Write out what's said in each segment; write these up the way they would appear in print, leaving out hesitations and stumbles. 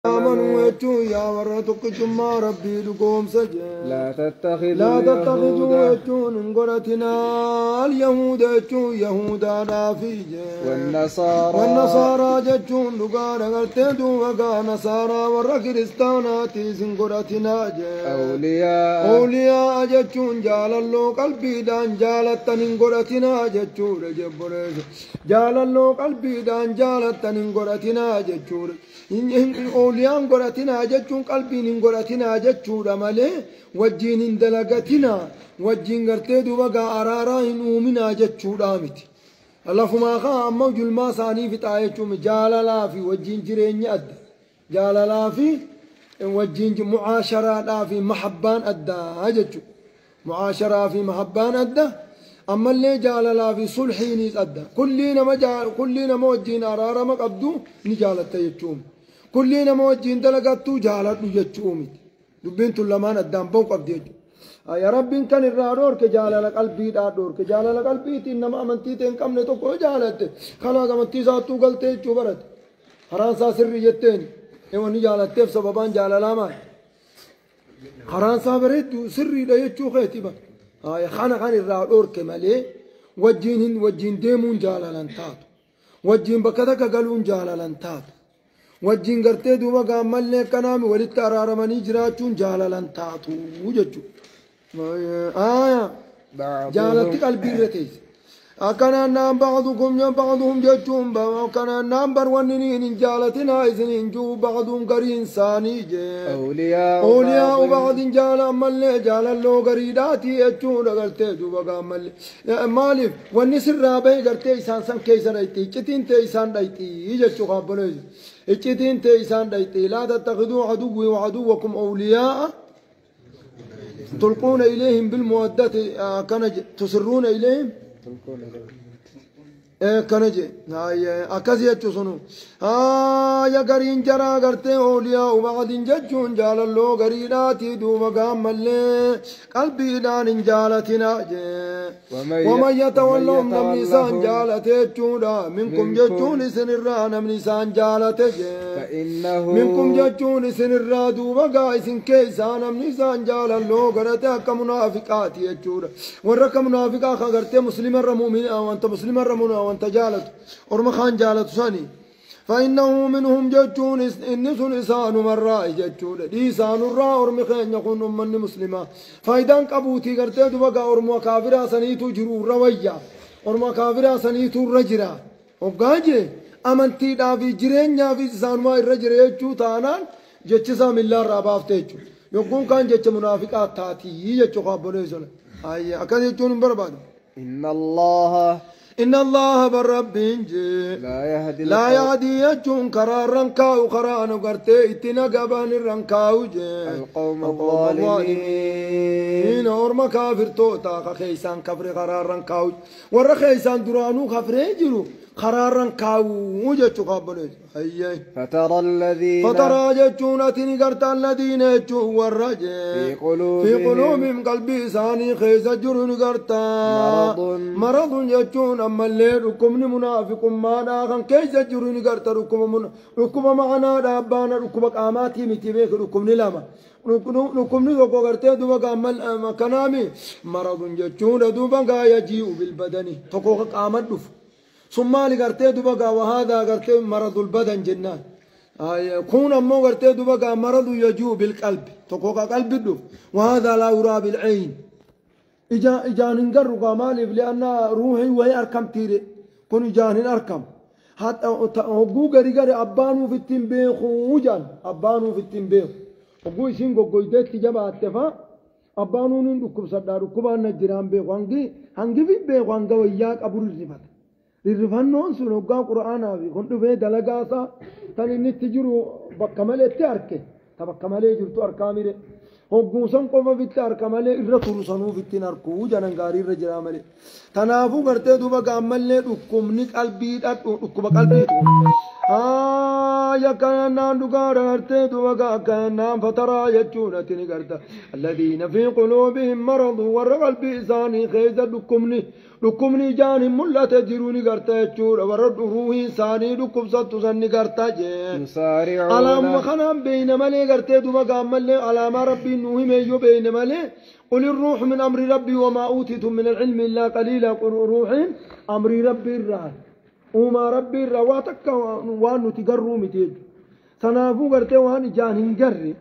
آمنوا يا ورتك جمع ربي لكم سجن لا تتخذوا يجون قرتنا اليهود يهودا رافيج والنصارى يجون لقانا قلتدوا وقا نصارى ورا كريستاناتي سنقرتنا أولياء يجون جال الله قلبي دان جالتن قرتنا يجون جبرز جال الله قلبي دان جالتن قرتنا يجون أولياء قراتنا جتون قلبين قراتنا جتشورا مالي وجين دلقتنا وجين قرتدو بقى أرارا إنومنا جتشورا متي الله فما خا موج الماساني في تايتشوم جاللا في وجين جرين أد جاللا في وجين معاشرة لا في محبان أدى جتشو معاشرة في محبان أدى أما اللي جاللا في صلحين أدى كلنا موجين أرارا ما قبدو نجالت يتشوم كلنا موجين دلقاتو جالت يجومي دبين تلمان الدم بوق أبديج يا رب إن كان الرادور كجالة قلبي دادور كجالة قلبي إنما أمنتي تنكم نتوكو جالت خلاص أمنتي ساتو قلتي جبرت خرانسا سري جتين إيواني جالت تف سببان جالة لاما خرانسا بريد سري لا يجو خيتبا يا خان الرادور كمالي وجين ديمون جالة لنتات وجين بكتك قالون جالة لنتات وجين قرتي دوما قامل لي كنامي ولدت أرارمني جراتون جالالان تاتو وججو جالت قلبي رتيس أكنا نام بعضكم يا بعضهم ججون أكنا نام برونين جالتنا إذن جو بعضهم قرين ثاني أولياء بعض جال أمل جال اللو قريداتي يجون قرتي دوما قامل مالف والنسر رابي قرتي إسان سم كيسان ريتي جتين تيسان ريتي يججو خابلوز إجتين تيسان دايتي لا تتخذوا عدوي وعدوكم أولياء تلقون إليهم بالمودة كنج تسرون إليهم كنج هاي أكاسي أتشوسونو يا قرين جرا قرتي أولياء وبعد ججون جال اللو قريناتي دوما قام ملي قلبي دان جالتنا ومن يتولهم نمنسان جالته جودا منكم ججون سنرا نمنسان جالته منكم ججون سنرا دوما قايسن كيسان نمنسان جال اللو قرتي كمنافقات يجودا ورك منافقا قرتي مسلم الرمومين وانت مسلم الرمون وانت جالت ورمخان جالت ساني فإنه منهم ججون إنس إنسان مرة ججون إنسان الرا ورمخين يكون من مسلمة فايدان قبوتي قرتي دوغا ورمو كافرا سنيتو جرو رويا ورمو كافرا سنيتو رجرا وقاجي أمنتي دا في جرين في إنسان ما الرجر يجو تانان ججسا من الله رابافتيجو يقول كان جج منافقات تاتي يجو خابوني زل أي أكاد يجون برباد إن الله بالرب لا يهدي يجون قرارا كاو قران قرتي اتنا قبان الرنكاو القوم الظالمين أورما كافر توتا خيسان كفر قرارا كاو ور خيسان درانو كفر يجرو قرارا كاو وجهتو قبل فترى جتون أتني قرت الذين يجون والرجل في قلوبهم قلبي ثاني خيس جرون قرتا مرض يجون أما الليل ركم منافق ما ناخن كيس جرون قرتا ركم معنا ربنا ركم قاماتي متبيك ركم نلاما ركم نذوق قرتا دوبا قامل مكانامي مرض يجون دوبا يجيء بالبدن تقوق قامت دف ثم لقرتي دوبا وهذا قرتي مرض البدن جنان كون أمو قرتي دوبا مرض يجوء بالقلب تقوق قلب الدف وهذا لا يرى بالعين إجان نقر قامالي لأن روحي وهي أركم تيري كون إجان أركم حتى هقو قري أبانو في التنبيخ وجان أبانو في التنبيخ هقو يسين قو يدك تجمع التفا أبانو نندكب صدار ركبان نجران بيخ هنگي في بيخ هنگا وياك أبو الرفات الرفانون سنوقا قرآنا في كنت في دلقاسا تاني نتجرو بكمالي تاركي تبكمالي جرتو أركامي هوغوسن قوما فيت اركمالي الرتورسنو فيت ناركو جنن غاري رجرامالي تنافو غرتي دوبا غاملني دكومني قلبي دكوبا قلبي يا كان دوغار غرتي دوبا كان فترى يجونتني غرتا الذين في قلوبهم مرض ورقلبي ثاني خيز دكومني dhukkubni ijaan hin mul'ate jiruu ni garta jechuudha warra ruuhiin isaanii dhukkubsattu san ni garta jee alaamuma kanaan beeyne malee gartee duba gaammallee alaamaa rabbiin nuu himeeyyoo beeyne malee قل الروح من أمر ربي وما أوتيتم من العلم إلا قليلا قل روح أمر ربي الرهن وما ربي الرواتك وأنه تقروا متيج سنافو قرتي وأن جانين قري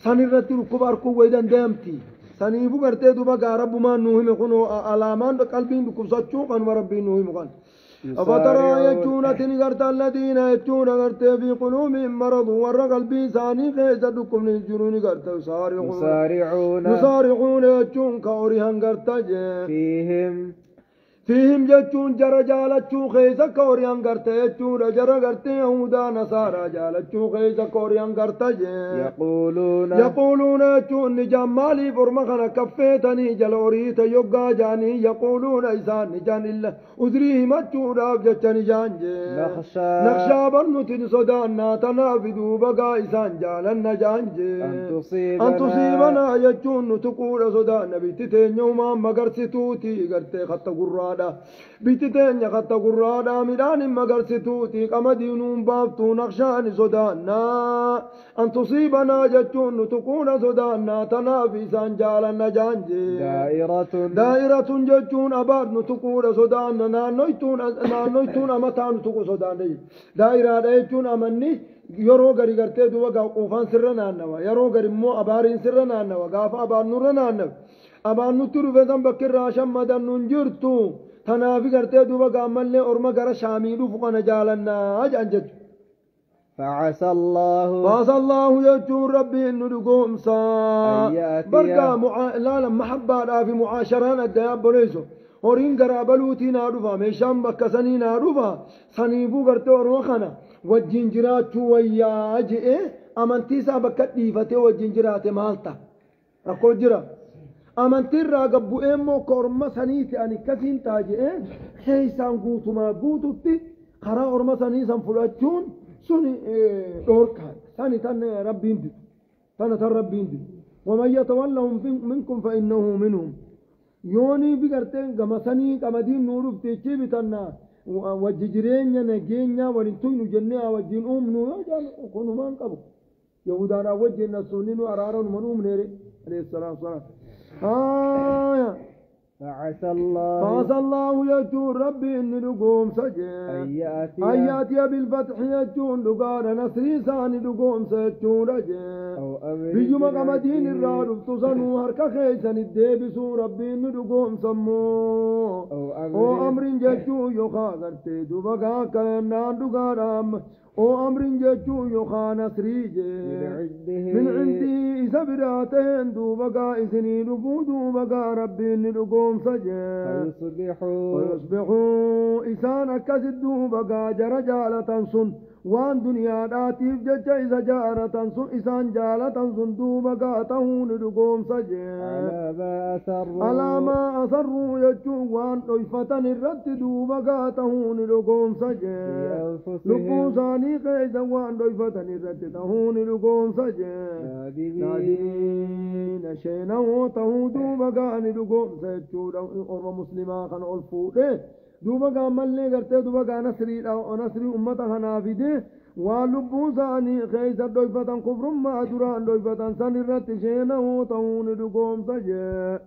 سنرتي ركبار قوة دامتي سنيفو قرتي دوبا رب ما نوهم يكونوا علامان قلبين بكبساتشو قن وربي نوهم قن أفترى يجون تنقرت الذين يجون قرت في قلوبهم مرض ور قلبي ثاني خيزدكم نجرون قرت يسارعون يجون كوريهن قرت فيهم جتون جرى جالتشو خيزة كوريان قرت يجون جرى قرت يهودا نصارى جالتشو خيزة كوريان قرت يقولون يجون نجام مالي فرمخنا كفيتني جلوريت يقا جاني يقولون إيسان نجان إلا أذريهم أجون أبجت نجان نخشى برنتن صدانا تنافدوا بقى إيسان جالن نجان أن تصيبنا يجون تقول صدانا بيتتين يوما مقرستوتي قرت خط قران بيتتين خط قرادا ميدان مغرستوتي قمدينون بافتو نخشان صدانا أن تصيبنا جتون تكون صدانا تنافي سانجالا نجانجي دائرة جتون أباد نتكون صدانا نانويتون أمتان تكون صدانا دائرة جتون أمني yeroo gari gartee duba qoofaan sirra naannawa yeroo gari immoo abaariin sirra naannawa gaafa abaan nurra naannawa abaan nutti dhufe san bakkirraa shammadan nun jirtu tanaafi gartee duba gaammallee orma gara shaamii dhufu kana jaalannaa jedhan jechu فعسى الله يجون ربي إنه لقوم برقى لا محبة في معاشران الدياب بوليسو هورين قرابلوتي نادوفا ميشام بكسني نادوفا سنيفو قرتو روخنا والجنجرات ويا جئ أمانتيسا بكتي فتي والجنجرات مالتا أقول جرا أمانتي راقبو إمو كورما سنيتي أني كسين تاجئ حيسان قوتو ما قوتوتي قرا أورما سنيسان فلاتشون سني دوركا سني تن ربين دي تن ربين دي ومن يتولهم منكم فإنه منهم يوني بقرتين قمساني قمدين نورف تيجي بتنا وججرين نجينا ورنتوين جنة وجين نو يجان كونوا ما نقبو يهودانا وجهنا سنين وأرارون منهم نيري عليه السلام فعسى الله يجون ربي إن لقوم سجين أن يأتي بالفتح يجون لقانا نصري ثاني لقوم سجون رجين بيجمع قمدين الرار تصنوا هركا خيسان الديبسو ربي إن لقوم سمو أو أمر ججون يخاغر تيدو بقا كينان لقارام او امر جچو يخا نصري من عندي سبراتين دو بقى اذني دو بقى ربي ندقوم سجا ويصبحوا إسان كسدو بقى جرجالة سن وان دنيا داتيف ججا إذا جارة سن إسان جالة سن دو بقى تهون ندقوم سجا على ما أسروا يجو وان طيفتن الرد دو بقى تهون ندقوم سجا لقوساني قيدا وان ضيفتني رتتهون لقوم سجا نادين شينا وتهودو بقان لقوم سجو أرى مسلما خان ألفوده دو بقان ملي قرته دو بقان نسري أمتها نافده ولبو ثاني قيدا ضيفتن كفر ما دران ضيفتن سن رت شينا وتهون لقوم سجا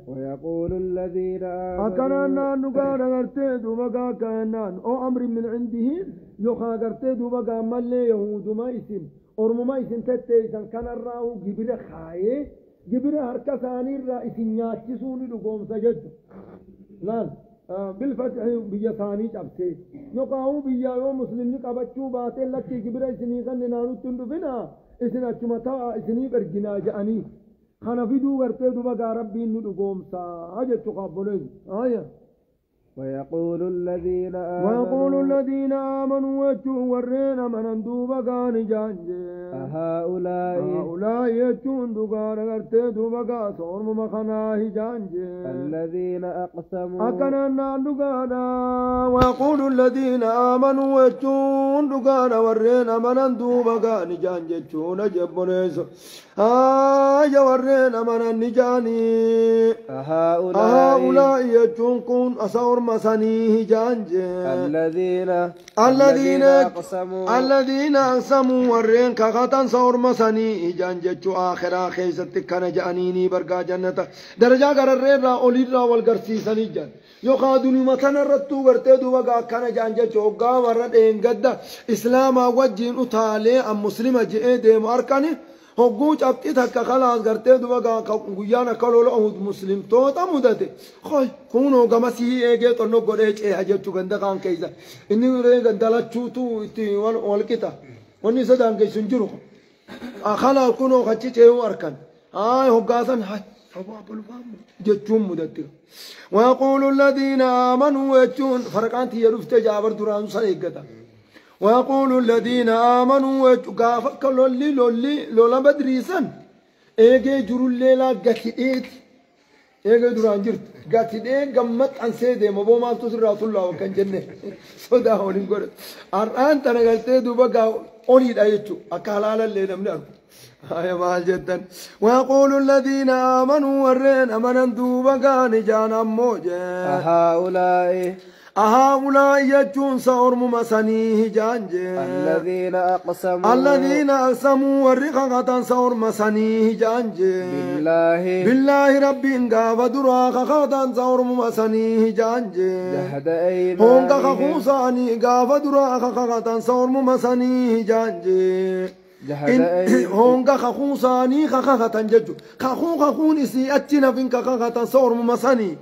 ويقول الذين أكننا نقال غرتي دوبا كأنان أو أمر من عندهم يخا غرتي دوبا ملي يهود ما اسم أرم ما اسم تتيسن كان الراو جبر خاي جبر هركا ثاني الرئيس ياتسوني لقوم سجد لا بالفتح بيا ثاني جبتي يقاو بيا يوم مسلم قبچو باتي لكي جبر اسني كان نانو تندفنا اسنا چمتا اسني برجنا جاني خانا فيدو غرتي دوبا ربي ندقوم سا حاجة تقابلين ويقول الذين آمنوا وجوا ورين من دوبا كان جانجي هؤلاء يجون دوغان غرتي دوبا صور مخناه جانجي الذين أقسموا أكننا دوغانا ويقول الذين آمنوا وجون دوغان ورين من دوبا كان جانجي چون جبونيس يا ورين من نجاني هؤلاء يجون كون أصور مسانيه جانجي الذين أقسموا ورين كغتان صور مسانيه جانجي چو آخرا خيزت كان جانيني برقا جنة درجة غرر را أولي را والغرسي سني جان يقادوني مثلا رتو غرتي دوغا كان جانجي چوغا ورد انگد اسلام وجين اتالي ام مسلم جئ ديم أركاني هوجوج أبتي هكا خلاص قرتي دوغا غيانا كلول أهود مسلم توتا مدته خوي كونو غمسي ايجي تنو غوريچ اي حاجتو غندا كان كيزا اني ري غندلا چوتو تي والكيتا وني سدان كي سنجرو خلا كونو خچي چيو اركان هوغاسن هاي جتوم مدته ويقول الذين آمنوا وجون فرقانتي يرفت جابر دران سريغتا ويقول الذين آمنوا وجوغا لولا بدريسن ايجي جرو الليلة قتئيت ايجي دران جرت قتئيت قمت عن سيدي مبو ما تصر رسول الله وكان جنة صدا هولين قرد الآن تنقلتي دوبا أوليد أيتو أكالالا الليلة من أرض هاي مال جدا ويقول الذين آمنوا ورين أمنا دوبا كان جانا موجه هؤلاء يجون صور مسانيه جانجي الذين أقسموا ورقاقة صور مسانيه جانجي بالله ربي انقاف دراقاقة صور مسانيه جانجي هونك خخوصاني قاف دراقاقة صور مسانيه جانجي هونغا خخوصاني خخخة ججو خخون إسي أتنا فين خخخة صور ممساني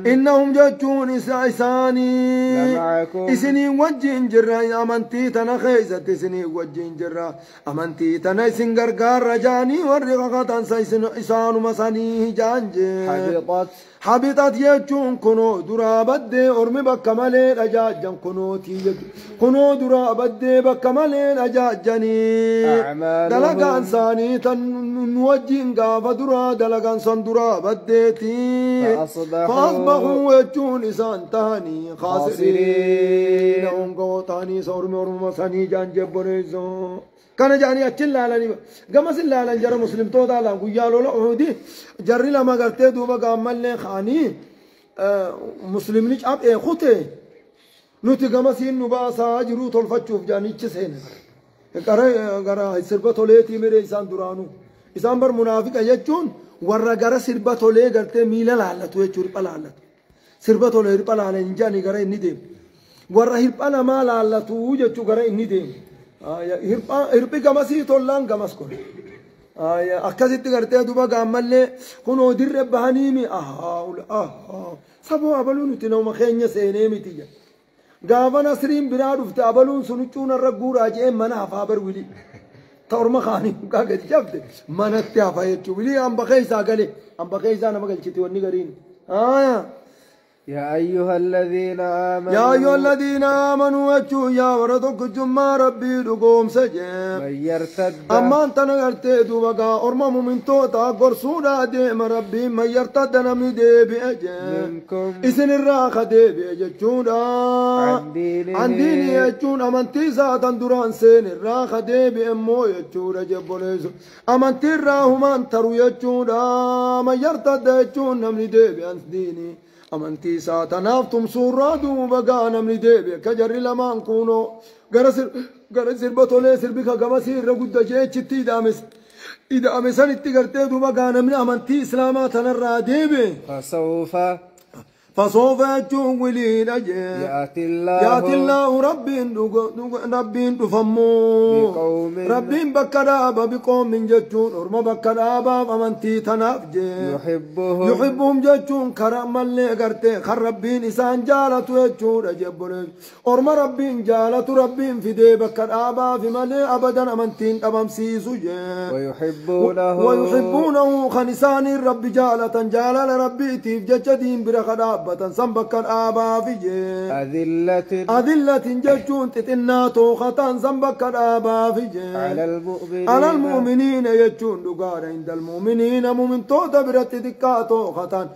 إنهم ججون إساني إسني وجين جرا أمنتي تنا خيزة إسني وجين جرا أمنتي تنا إسن غرغار رجاني ورقاقة إسان مساني جانجي حبطت يجون كنو درا بدي أرمي بكمالي رجاجن كنو تيجي كنو درا بدي بكمالي رجاجني دلقان ساني تنوجين غافة درا دلقان سان درا بديتي فأصبحوا يجون إسان تاني خاسرين أنقو تاني سورمي ورمى ساني جان جبونيزو كان جاني أتشل لاني قمس لان جرى مسلم تودا لان قيالو لأهودي جري لما قرتي دوبا قامل لي خاني مسلم نيج أب إيه خوتي نوتي قمسين نباسا جرو طلفتشوف جاني تشسين قرى سربة طوليتي ميري إسان درانو إسان بر منافق أججون ورى قرى سربة طولي قرتي ميلا لالتو يجو ربا لالت سربة طولي ربا لالت إنجاني قرى إني ديم ورى هربا لما لالتو يجو قرى إني ديم هربي قمسي طولان قمس كون أكاسيت قرتي دوبا قامل لي كنو در بهانيمي سبو أبلون تنو مخيني سينيمي تيجا قافنا سرين براد وفت أبلون سنوچون الرقور أجئ منا فابر ولي تورما خاني قاقد جفت منا اتفا يتشو ولي أم بخيسا قالي أم بخيسا نمقل چتي وني قرين يا أيها الذين آمنوا وجوا يا وردك جمع ربي لقوم سجم من يرتد أما أنت نغرتي دوبا أرمم من توتا قرصونا ديم ربي من يرتد نمي دي بأجم منكم إسن الراخة دي بأججونا عن ديني يجون أمانتي ذاتا دران سين الراخة دي بأمو يجون جبوليزو أمانتي الراهم أنترو يجونا من يرتد يجون نمي دي بأنس ديني أمانتي ساتناف تمسور رادو بقانا من ديبي كجري لما نكونو غرسر بطولي سربكا قمسير رقود جيتشتي إذا أمسان اتقرتي دو بقانا من أمانتي إسلاماتنا الراديبي فسوف يجون ولين يأتي الله ربين دفمو ربين بكرابا بقوم من جتون ورما بكرابا فمنتي تنافجي يحبهم جتون كرام اللي قرتي خر ربين إسان جالتو يجون أجبون ورما ربين جالتو ربين في دي بكرابا في ملي أبدا أمنتين أمام سيسو ويحبونه خنسان الرب جالة جالة ربي تيف جتدين برخداب دابة سنبك الآبا في أذلة جتون تتنا توخة سنبك الآبا في على المؤمنين يجون دقار عند المؤمنين مؤمن توتا برت دكا توخة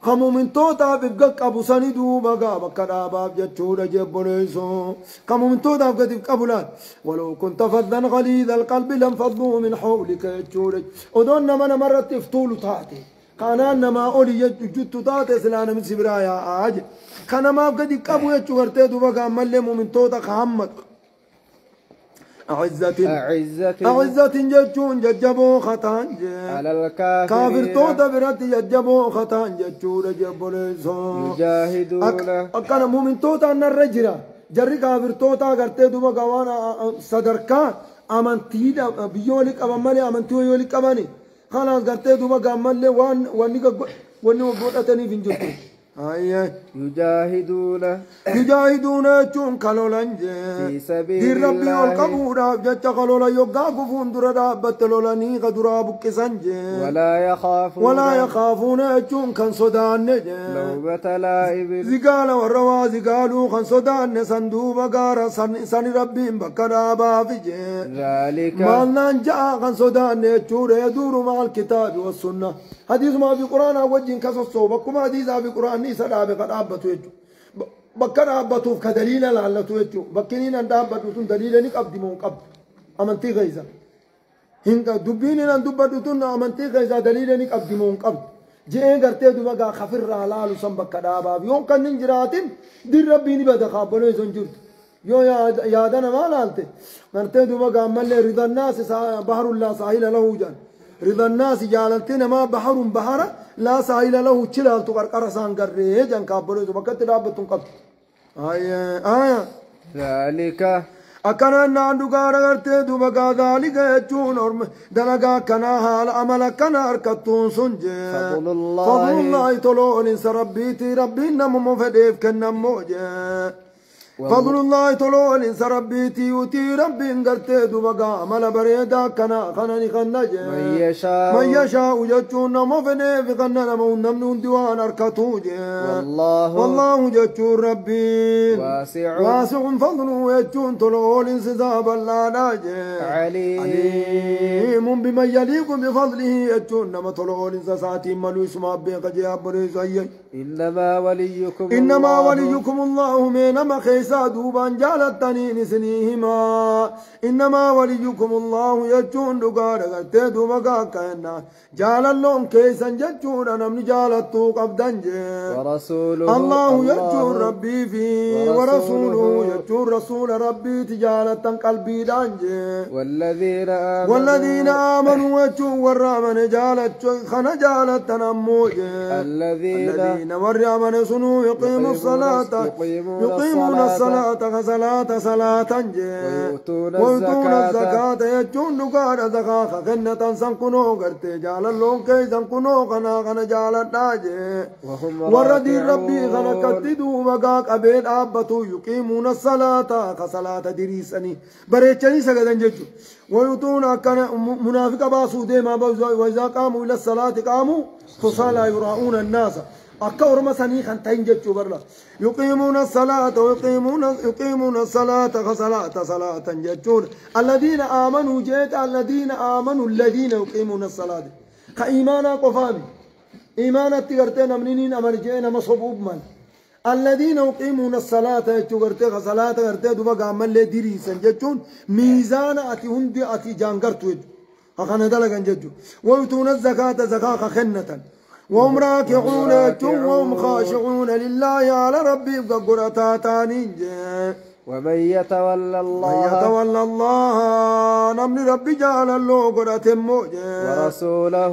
كمؤمن توتا ببقى أبو سندو بقى بكرا باب جتشورا جبوليسو كمؤمن توتا بقى قبلان ولو كنت فظا غليظ القلب لانفضوا من حولك جتشورا ودون من مرت تفتول تاتي كان ما أولي جت تاتي سلانا من سبرايا آج كان ما بقى قبو يتشورتي دو بقى ملي مؤمن توتا خامك أعزة جتشون ججبو خطان على الكافرين كافر توتا برات ججبو خطان جتشورا جبوليسو يجاهدون أكان مؤمن توتا نرجرا جري كافر توتا غرتي دوبا غوانا صدركا أمانتيدا بيولك أمامالي أمانتيو يولك أماني خلاص غرتي دوبا غامالي واني وبوتاتني فينجوتو يجاهدون جون كالولانج في سبيل دير ربي الله والقبورا جت كالولا يوغا كفون درا بتلولاني غدرا بكسنج ولا يخافون جون كان سودان لومة لائم زقال والروا زقالوا كان سودان صندوق غارا سن ربي بكرا بافج ذلك ما ننجا كان سودان جور يدور مع الكتاب والسنة حديث ما في القرآن وجه كسر بكم حديث في القرآن نيسا قد أبتوا يجو بكر أبتوا كدليل لعلتوا يجو بكنين أن أبتوا دليل نقبض مون قبض أمنتي غيزا هنك دبين أن دبتوا أمنتي غيزا دليل نقبض مون قبض جئين قرتي دوبا خفر على لسان بكر أباب يوم كان نجراتين دير ربي نبدا خابلو يزنجرت يو يادنا ما لالته قرتي دوبا ملي رضا الناس بحر الله ساحل له جان رضا الناس جالتنا ما بحر لا ساحل له تشلال تقرقر سان قريه جان كابلو بكت دابتون قط ذلك أكنا نادو غارغرتي دوبا ذلك يجون دلغا كنا حال عمل كنا اركتون سنج فضل الله تلون سربيتي ربنا مفديف كنا موجه فضل الله تلو الانس ربيتي يوتي ربي انقرتي دوبا عمل بريدا كنا خنني خنج من يشاء جتشون مفني في خننا من ديوان اركتوج والله جتشون ربي واسع فضله يجتشون تلو الانس زاب الله عليم بمن يليق بفضله يجتشون نما تلو الانس ساتي ملو اسمه بيق جاب بريز إنما وليكم الله من خيسا دوبان جالتني نسنيهما إنما وليكم الله يجون دقار غرتي دوبا كأنا جال اللون كيسا ججون نمني جالتو قبدان ورسوله الله يجون ربي في ورسوله يجون رسول ربي تجالتا قلبي دانج والذين آمنوا يجون ورامن جالت خنا جالتا نموج الذين ورامن سنو يقيمون الصلاة صلاة ويؤتون الزكاة يجون نقار زكاة خنة سنكنو قرتي جال اللون كي سنكنو خنا جال الناجي وردي ربي خنا كتدو مقاك أبين آبتو يقيمون الصلاة كصلاة دريسني بريتشني سقدن ججو ويؤتون أكنا منافق باسو ديما وإذا قاموا إلى الصلاة قاموا فصالا يراؤون الناس أكور مسني خنتين جتشو برلا يقيمون الصلاة يقيمون الصلاة صلاة جتشون الذين آمنوا جيت الذين آمنوا الذين يقيمون الصلاة كإيمانا قفامي إيمانا تقرتين منين أمر جينا مصبوب من الذين يقيمون الصلاة يتقرتين صلاة قرتين دوبا عمل لي دريسا جتشون ميزان أتي هندي أتي جانقرتو أخنا دلقا جتشو ويؤتون الزكاة زكاة خنة وهم راكعون وهم خاشعون لله على ربي بقرة تانين ومن يتولى الله نمن ربي جعل الله قرة موجة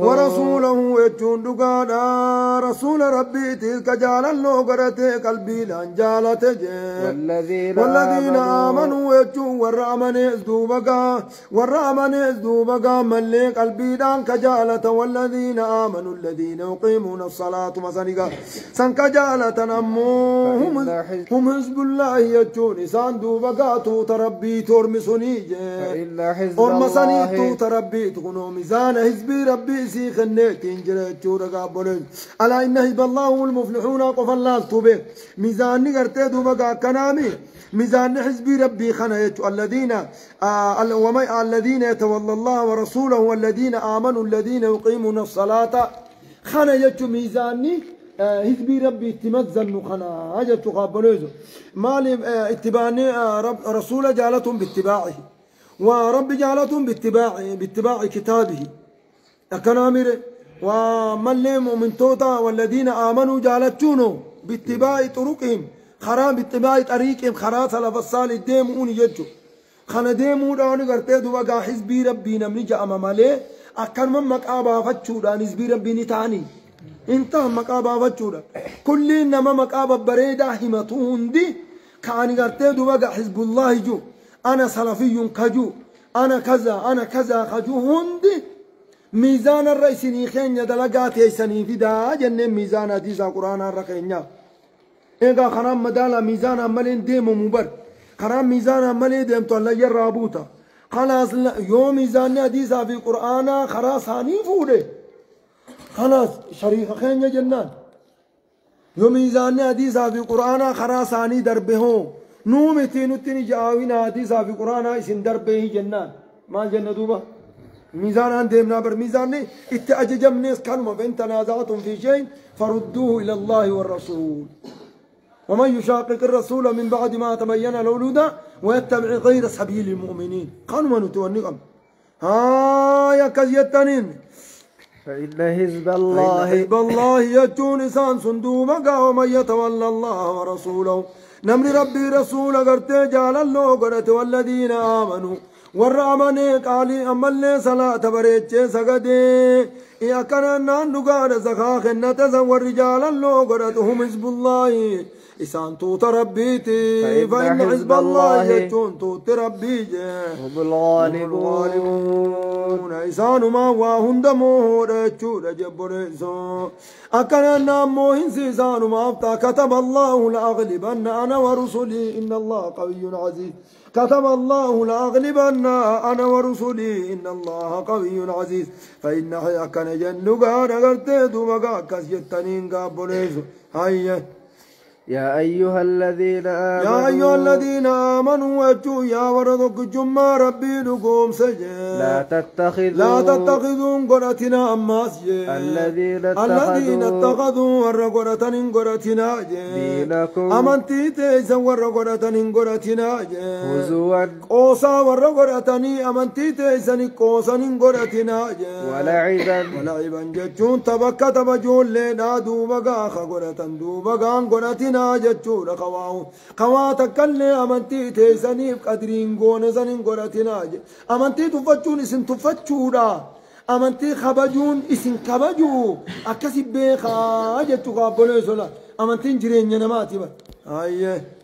ورسوله يجون دقانا رسول ربي تلك جعل الله قرة قلبي لان جالت والذين آمنوا يجون والرامن ازدوبقا ملي قلبي لان كجالت والذين آمنوا الذين يقيمون الصلاة مسانيقا سنك جالت نمو هم حزب الله يجون يوكان دوبا قاتو تربي تورمسوني فإن حزب أرمساني الله تو تربي تكونو ميزان حزبي ربي سي خنيت إنجل تشورا قابلين ألا إن حزب الله هم المفلحون قف الله توبه ميزان نقرتي دوبا كنامي ميزان حزبي ربي خنا الذين الذين يتولى الله ورسوله والذين آمنوا الذين يقيمون الصلاة خنا يجو ميزاني حزبي ربي اتمزن خنا هجت قابلوزو مال اتباعني رسول جالتهم باتباعه ورب جالتهم باتباع كتابه أكنامر وملهم من توتا والذين آمنوا جالتشونو باتباع طرقهم خراب باتباع طريقهم خرا سلف الصالح ديمون يجو خنا ديمو داوني غرتي دوغا حزبي ربي نمني جاء مالي أكن من مقابا فتشو دان حزبي ربي نتاني انت مقابا فتشو كل انما مقابا بريدا همتون دي كان غرتي دوغا حزب الله جو أنا سلفي كجو أنا كذا خجو هندي ميزان الرئيسي خين دلقات يسني في دا جنة ميزان حديث القرآن الركينيا إيقا خرام مدالا ميزان عملين ديمو مبر خرام ميزان عملين ديم تو الله يرابوتا خلاص يوم ميزان حديث في القرآن خلاص هاني فوده خلاص شريك خين جنان يوم ميزان حديث في القرآن خلاص هاني دربه نومتي نتني جاوين حديث في القرآن اسم دربه جنان ما جنة دوبا ميزان عندهم نابر ميزاني اتأججم ناس كلمة فإن تنازعتم في شيء فردوه إلى الله والرسول ومن يشاقق الرسول من بعد ما تبين له الهدى ويتبع غير سبيل المؤمنين قالوا نتونقم يا كزيتنين فإن حزب الله حزب الله يجون إنسان صندوقا ومن يتولى الله ورسوله نمر ربي رسول قرتي جعل الله قرت والذين آمنوا والرامني قالي أمالي صلاة بريتشي سقدي يا كان نقاد زكاة خنة زور رجال الله قرتهم حزب الله إسان توت ربيتي فإن حزب الله يجون توت ربيجي هم الغالبون إسان ما وهندمو رجو رجبريسو أكن نامو هنسي إسان ما أفتا كتب الله لأغلبن أنا ورسلي إن الله قوي عزيز كتب الله لأغلبن أنا ورسلي إن الله قوي عزيز فإن حياك نجنقا نغرتيد مقا كسيتنين قابليسو هيا يا أيها الذين آمنوا واتوا يا وردك جمع ربي لكم سجد لا تتخذوا قرتنا أماسجد الذين اتخذوا ورقرتن قرتنا دينكم أمنتي تيسا ورقرتن قرتنا هزوا قوسا ورقرتن أمنتي تيسا قوسا قرتنا ولعبا جتشون تبكى تبجون لنا دوبقا خقرتن دوبقا قرتنا جتشورا قواتا كالي أمنتي تيسانيف قدرين قونا سنين قراتنا أمنتي تفتشون اسم تفتشورا أمنتي خبجون اسم خبجو أكسي بيخا جتشو قابلو سولا أمنتي جرين ينماتي با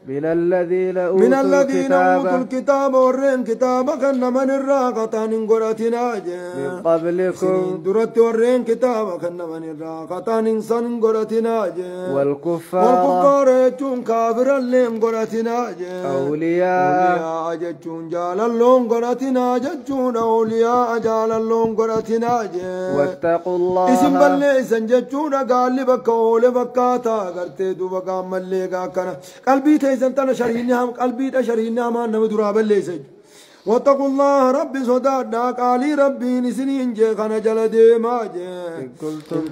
من الذين أوتوا الكتاب ورين كتابا كان من الراقتان قراتنا من قبلكم درت ورين كتابا كان من الراقتان سن قراتنا والكفار يجون كافر اللين قراتنا أولياء جتون جال اللون قراتنا جتون أولياء جال اللون قراتنا واتقوا الله اسم بلي سنجتون قال لي بكول بكاتا قرتي دو بقام مليقا كان قلبي تيزنتنا شرينها قلبي تشرينها ما نمدرها بليسج واتقوا الله ربي صدادنا قالي ربي نسنين جي خنا جلدي ما جي إن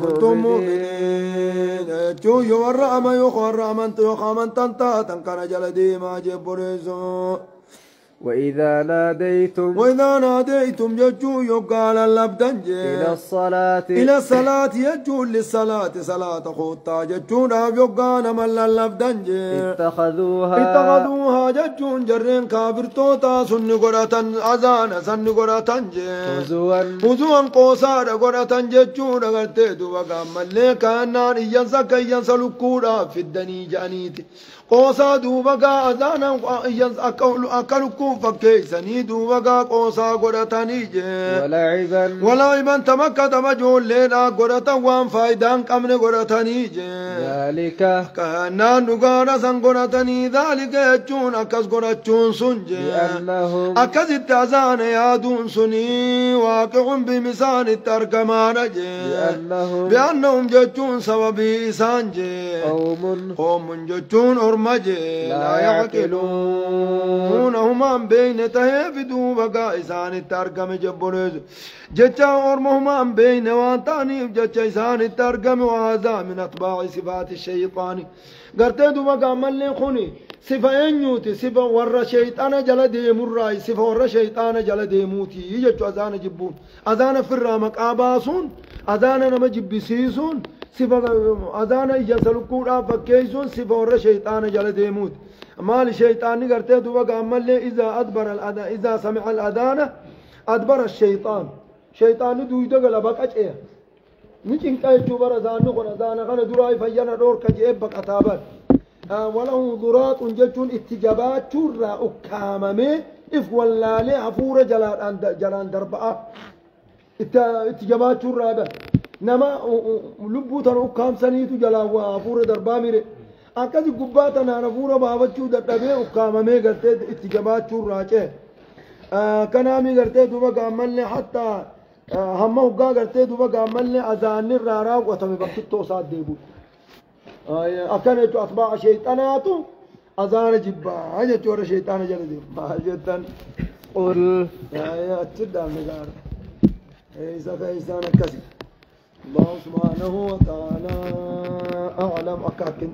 كنتم مؤمنين جو يورا ما يخور أمنت يخامن تنتا تنكنا جلدي ما جي بريزو وإذا ناديتم يجو يقال اللبدن إلى الصلاة يجو للصلاة صلاة خوتا يجو ناب يقال مل اللبدن اتخذوها يجو جرين كافر توتا سن قراتن أذان سن قراتن هزوا قوسار قراتن يجو نغرتي دوغا ملي كانان إيانسا كيانسا لكورا في الدني جانيتي قوسا دوبا أذانا أكلكم فكيسني دوبا قوسا قرتني ولعبا تمكة تمجول لنا قرتا وان فايدان كمن قرتني ذلك كهنا نقارا سن قرتني ذلك يجون أكس قرتون سنجي لأنهم أكس التعزان يادون سني واقع بمسان التركمان بأنهم جتون سببي سانجي قوم جتون أرمجي لا يعقلون هما بين تهفدوا بقى إسان التركم جبونيز جتا أرمهما بين وانتاني جتا إسان التركم وهذا من أطباع صفات الشيطان قرتي دوبا عمل خوني صفة أنيوتي صفة ورا شيطان جلدي مراي صفة ورا شيطان جلدي موتي يجتو أذان جبون أذان فرامك آباسون أذان نما جبسيسون صفة أذان يجسلكون فكيسون صفة ورا شيطان جلدي موت مال الشيطان قرتي دوبا عمل إذا أدبر الأذان إذا سمع الأذان أدبر الشيطان شيطان دويدا غلبك أجئ نجين كاي جبر أذان نقول أذان خنا دراي فينا دور كجيب بكتابات وله ضرات جتون اتجابات شورا أكاممه إف ولا له عفورة جلان دربعة اتجابات شورا به نما لبوتنا أكام سنيتو جلان وعفورة درباميره أكاد قباتنا عفورة بابتشو دربه أكاممه قرتي اتجابات شورا جه كنامي قرتي دوبا قامل حتى هم وقا قرتي دوبا قامل أذان الرارا وتمي بكتو صاد ديبو أكنت أتباع شيطاناتو أذان جبا هجت ورا شيطان جلدي ما جتن قل يا أتدى مقار إيسا فإيسان كسي الله سبحانه وتعالى أعلم أكاكن